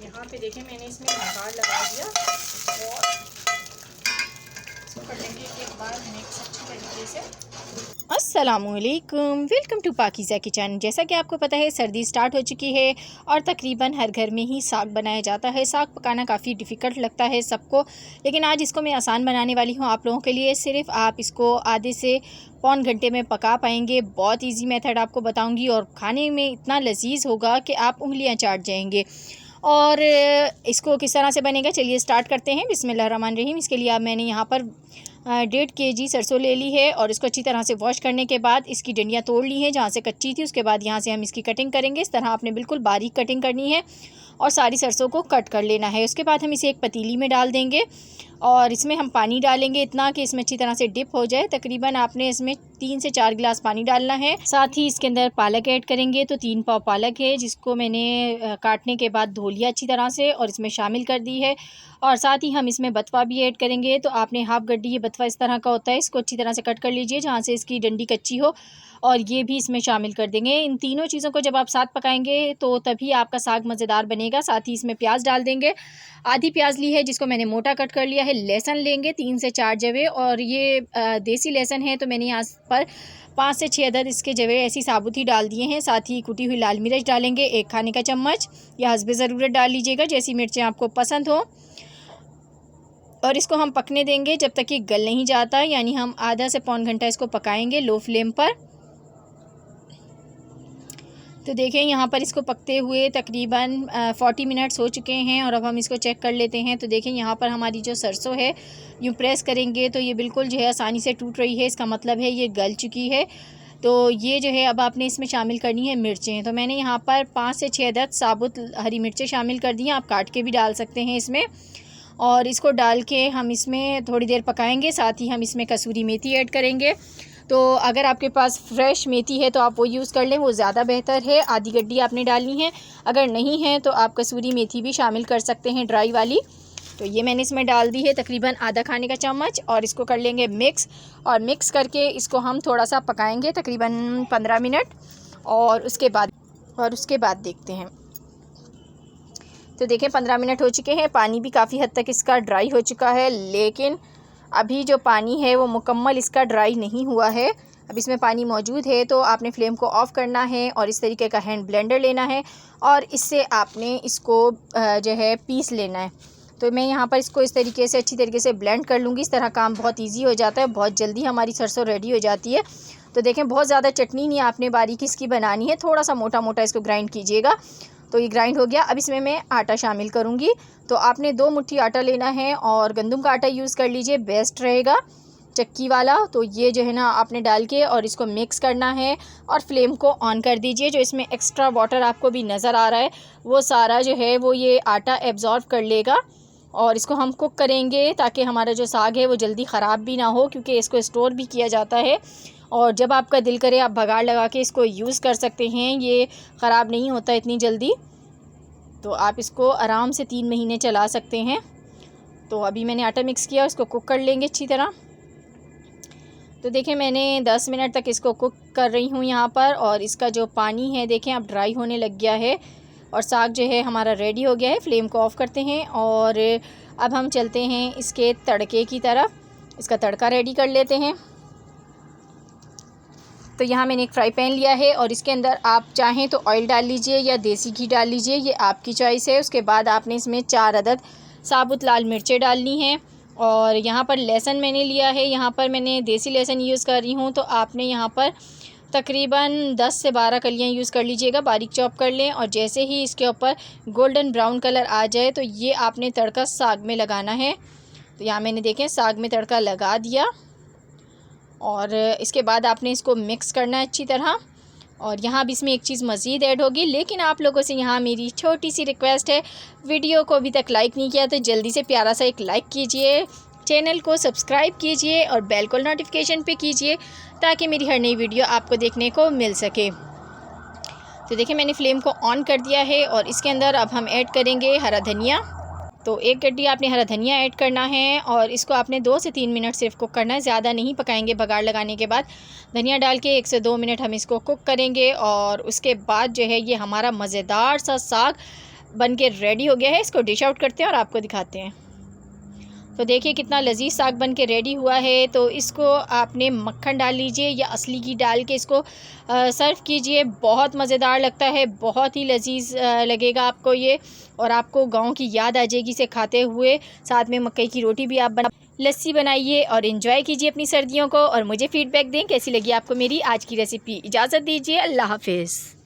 यहाँ पे देखें मैंने इसमें बघार लगा दिया और इसको कर लेंगे एक बार मिक्स अच्छी तरीके से। अस्सलामुअलैकुम, वेलकम टू पाकीज़ा किचन। जैसा कि आपको पता है सर्दी स्टार्ट हो चुकी है और तकरीबन हर घर में ही साग बनाया जाता है। साग पकाना काफ़ी डिफ़िकल्ट लगता है सबको, लेकिन आज इसको मैं आसान बनाने वाली हूँ आप लोगों के लिए। सिर्फ आप इसको आधे से पौन घंटे में पका पाएंगे। बहुत इजी मेथड आपको बताऊंगी और खाने में इतना लजीज होगा कि आप उंगलियां चाट जाएंगे। और इसको किस तरह से बनेगा चलिए स्टार्ट करते हैं। बिस्मिल्लाहिर्रहमानिर्रहीम। इसके लिए अब मैंने यहाँ पर 1.5 kg सरसों ले ली है और इसको अच्छी तरह से वॉश करने के बाद इसकी डंडियाँ तोड़ ली हैं जहाँ से कच्ची थी। उसके बाद यहाँ से हम इसकी कटिंग करेंगे। इस तरह आपने बिल्कुल बारीक कटिंग करनी है और सारी सरसों को कट कर लेना है। उसके बाद हम इसे एक पतीली में डाल देंगे और इसमें हम पानी डालेंगे इतना कि इसमें अच्छी तरह से डिप हो जाए। तकरीबन आपने इसमें 3 से 4 गिलास पानी डालना है। साथ ही इसके अंदर पालक ऐड करेंगे। तो 3 पाव पालक है जिसको मैंने काटने के बाद धो लिया अच्छी तरह से और इसमें शामिल कर दी है। और साथ ही हम इसमें बथवा भी ऐड करेंगे। तो आपने हाफ गड्डी, ये बथवा इस तरह का होता है, इसको अच्छी तरह से कट कर लीजिए जहाँ से इसकी डंडी कच्ची हो और ये भी इसमें शामिल कर देंगे। इन तीनों चीज़ों को जब आप साथ पकाएंगे तो तभी आपका साग मज़ेदार बनेगा। साथ ही इसमें प्याज डाल देंगे। आधी प्याज ली है जिसको मैंने मोटा कट कर लिया है। लहसुन लेंगे 3 से 4 जवे और ये देसी लहसुन है तो मैंने यहाँ पर 5 से 6 अदद इसके जवे ऐसी साबुत ही डाल दिए हैं। साथ ही कुटी हुई लाल मिर्च डालेंगे 1 खाने का चम्मच, या हस्बे ज़रूरत डाल लीजिएगा जैसी मिर्चें आपको पसंद हो। और इसको हम पकने देंगे जब तक कि गल नहीं जाता, यानी हम आधा से पौन घंटा इसको पकाएंगे लो फ्लेम पर। तो देखें यहाँ पर इसको पकते हुए तकरीबन 40 मिनट्स हो चुके हैं और अब हम इसको चेक कर लेते हैं। तो देखें यहाँ पर हमारी जो सरसों है यूँ प्रेस करेंगे तो ये बिल्कुल जो है आसानी से टूट रही है। इसका मतलब है ये गल चुकी है। तो ये जो है अब आपने इसमें शामिल करनी है मिर्चें। तो मैंने यहाँ पर 5 से 6 अदद साबुत हरी मिर्चें शामिल कर दी हैं। आप काट के भी डाल सकते हैं इसमें। और इसको डाल के हम इसमें थोड़ी देर पकाएंगे। साथ ही हम इसमें कसूरी मेथी ऐड करेंगे। तो अगर आपके पास फ्रेश मेथी है तो आप वो यूज़ कर लें, वो ज़्यादा बेहतर है। आधी गड्डी आपने डालनी है, अगर नहीं है तो आप कसूरी मेथी भी शामिल कर सकते हैं ड्राई वाली। तो ये मैंने इसमें डाल दी है तकरीबन आधा खाने का चम्मच और इसको कर लेंगे मिक्स। और मिक्स करके इसको हम थोड़ा सा पकाएंगे तकरीबन 15 मिनट और उसके बाद देखते हैं। तो देखें 15 मिनट हो चुके हैं। पानी भी काफ़ी हद तक इसका ड्राई हो चुका है, लेकिन अभी जो पानी है वो मुकम्मल इसका ड्राई नहीं हुआ है। अब इसमें पानी मौजूद है तो आपने फ्लेम को ऑफ़ करना है और इस तरीके का हैंड ब्लेंडर लेना है और इससे आपने इसको जो है पीस लेना है। तो मैं यहाँ पर इसको इस तरीके से अच्छी तरीके से ब्लेंड कर लूँगी। इस तरह काम बहुत ईजी हो जाता है, बहुत जल्दी हमारी सरसों रेडी हो जाती है। तो देखें बहुत ज़्यादा चटनी नहीं आपने बारीक इसकी बनानी है, थोड़ा सा मोटा मोटा इसको ग्राइंड कीजिएगा। तो ये ग्राइंड हो गया। अब इसमें मैं आटा शामिल करूँगी। तो आपने 2 मुट्ठी आटा लेना है और गंदम का आटा यूज़ कर लीजिए, बेस्ट रहेगा, चक्की वाला। तो ये जो है ना आपने डाल के और इसको मिक्स करना है और फ्लेम को ऑन कर दीजिए। जो इसमें एक्स्ट्रा वाटर आपको भी नज़र आ रहा है वो सारा जो है वो ये आटा एब्जॉर्ब कर लेगा। और इसको हम कुक करेंगे ताकि हमारा जो साग है वो जल्दी ख़राब भी ना हो, क्योंकि इसको स्टोर भी किया जाता है और जब आपका दिल करे आप बघार लगा के इसको यूज़ कर सकते हैं। ये ख़राब नहीं होता इतनी जल्दी, तो आप इसको आराम से 3 महीने चला सकते हैं। तो अभी मैंने आटा मिक्स किया, इसको कुक कर लेंगे अच्छी तरह। तो देखें मैंने 10 मिनट तक इसको कुक कर रही हूँ यहाँ पर और इसका जो पानी है देखें अब ड्राई होने लग गया है और साग जो है हमारा रेडी हो गया है। फ्लेम को ऑफ़ करते हैं और अब हम चलते हैं इसके तड़के की तरफ। इसका तड़का रेडी कर लेते हैं। तो यहाँ मैंने एक फ्राई पैन लिया है और इसके अंदर आप चाहें तो ऑयल डाल लीजिए या देसी घी डाल लीजिए, ये आपकी चॉइस है। उसके बाद आपने इसमें 4 अदद साबुत लाल मिर्चें डालनी हैं और यहाँ पर लहसुन मैंने लिया है, यहाँ पर मैंने देसी लहसुन यूज़ कर रही हूँ। तो आपने यहाँ पर तकरीबन 10 से 12 कलियाँ यूज़ कर लीजिएगा, बारीक चॉप कर लें। और जैसे ही इसके ऊपर गोल्डन ब्राउन कलर आ जाए तो ये आपने तड़का साग में लगाना है। तो यहाँ मैंने देखें साग में तड़का लगा दिया और इसके बाद आपने इसको मिक्स करना है अच्छी तरह। और यहाँ भी इसमें एक चीज़ मज़ीद ऐड होगी, लेकिन आप लोगों से यहाँ मेरी छोटी सी रिक्वेस्ट है, वीडियो को अभी तक लाइक नहीं किया तो जल्दी से प्यारा सा एक लाइक कीजिए, चैनल को सब्सक्राइब कीजिए और बेल को नोटिफिकेशन पे कीजिए ताकि मेरी हर नई वीडियो आपको देखने को मिल सके। तो देखिए मैंने फ्लेम को ऑन कर दिया है और इसके अंदर अब हम ऐड करेंगे हरा धनिया। तो 1 गड्डी आपने हरा धनिया ऐड करना है और इसको आपने 2 से 3 मिनट सिर्फ कुक करना है, ज़्यादा नहीं पकाएंगे। बघार लगाने के बाद धनिया डाल के 1 से 2 मिनट हम इसको कुक करेंगे और उसके बाद जो है ये हमारा मज़ेदार सा साग बन के रेडी हो गया है। इसको डिश आउट करते हैं और आपको दिखाते हैं। तो देखिए कितना लजीज साग बन के रेडी हुआ है। तो इसको आपने मक्खन डाल लीजिए या असली घी डाल के इसको सर्व कीजिए। बहुत मज़ेदार लगता है, बहुत ही लजीज लगेगा आपको ये, और आपको गांव की याद आ जाएगी इसे खाते हुए। साथ में मकई की रोटी भी आप लस्सी बनाइए और एंजॉय कीजिए अपनी सर्दियों को, और मुझे फ़ीडबैक दें कैसी लगी आपको मेरी आज की रेसिपी। इजाज़त दीजिए, अल्लाह हाफिज़।